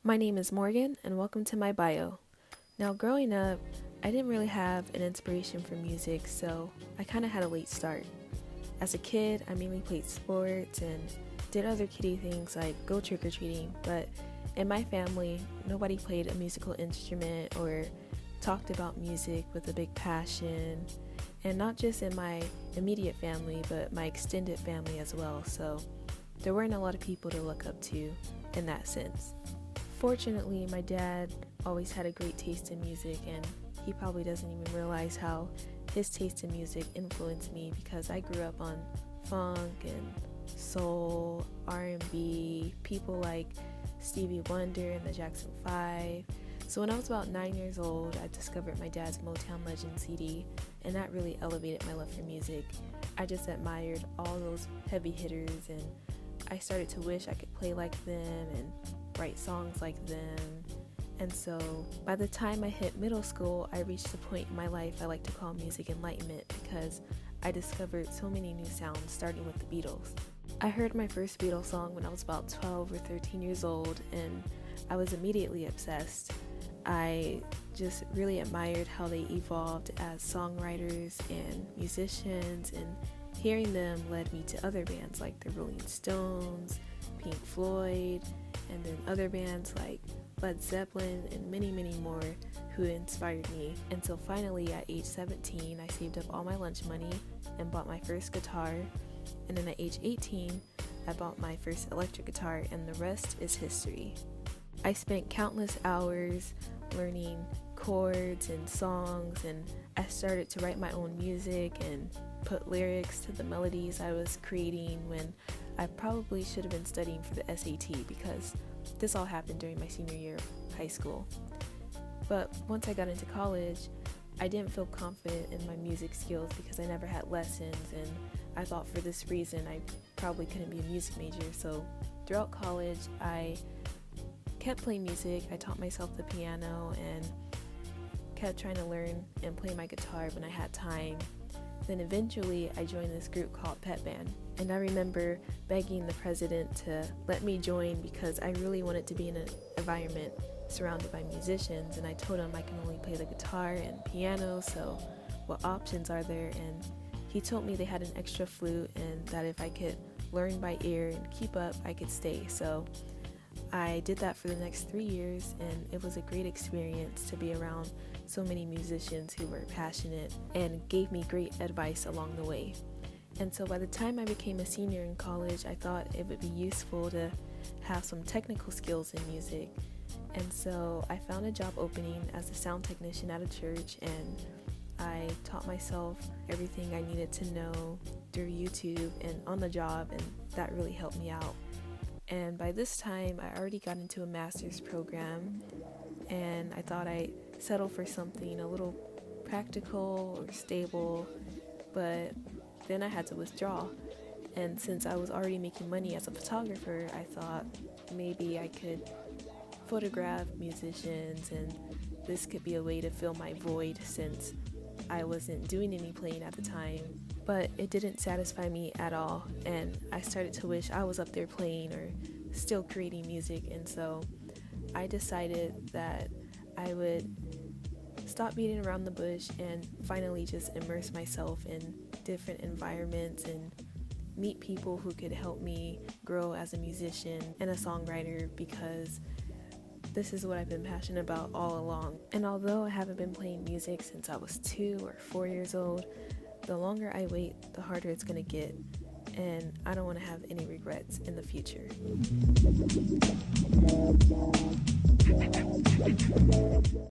My name is Morgan, and welcome to my bio. Now, growing up, I didn't really have an inspiration for music, so I kind of had a late start. As a kid, I mainly played sports and did other kiddie things like go trick or treating, but in my family, nobody played a musical instrument or talked about music with a big passion, and not just in my immediate family, but my extended family as well, so there weren't a lot of people to look up to in that sense. Fortunately, my dad always had a great taste in music, and he probably doesn't even realize how his taste in music influenced me because I grew up on funk and soul, R&B, people like Stevie Wonder and the Jackson 5. So when I was about 9 years old, I discovered my dad's Motown Legend CD, and that really elevated my love for music. I just admired all those heavy hitters, and I started to wish I could play like them and write songs like them. And so by the time I hit middle school, I reached a point in my life I like to call music enlightenment because I discovered so many new sounds, starting with the Beatles. I heard my first Beatles song when I was about 12 or 13 years old, and I was immediately obsessed. I just really admired how they evolved as songwriters and musicians, and hearing them led me to other bands like the Rolling Stones, Pink Floyd, and then other bands like Led Zeppelin and many, many more who inspired me. Until finally at age 17, I saved up all my lunch money and bought my first guitar. And then at age 18, I bought my first electric guitar, and the rest is history. I spent countless hours learning chords and songs, and I started to write my own music and put lyrics to the melodies I was creating when I probably should have been studying for the SAT, because this all happened during my senior year of high school. But once I got into college, I didn't feel confident in my music skills because I never had lessons, and I thought for this reason I probably couldn't be a music major. So throughout college, I kept playing music. I taught myself the piano and kept trying to learn and play my guitar when I had time. Then eventually I joined this group called Pep Band, and I remember begging the president to let me join because I really wanted to be in an environment surrounded by musicians, and I told him I can only play the guitar and piano, so what options are there? And he told me they had an extra flute and that if I could learn by ear and keep up, I could stay. So I did that for the next 3 years, and it was a great experience to be around so many musicians who were passionate and gave me great advice along the way. And so by the time I became a senior in college, I thought it would be useful to have some technical skills in music. And so I found a job opening as a sound technician at a church, and I taught myself everything I needed to know through YouTube and on the job, and that really helped me out. And by this time, I already got into a master's program, and I thought I'd settle for something a little practical or stable, but then I had to withdraw. And since I was already making money as a photographer, I thought maybe I could photograph musicians, and this could be a way to fill my void since I wasn't doing any playing at the time. But it didn't satisfy me at all, and I started to wish I was up there playing or still creating music. And so I decided that I would stop beating around the bush and finally just immerse myself in different environments and meet people who could help me grow as a musician and a songwriter, because this is what I've been passionate about all along. And although I haven't been playing music since I was 2 or 4 years old, the longer I wait, the harder it's going to get, and I don't want to have any regrets in the future.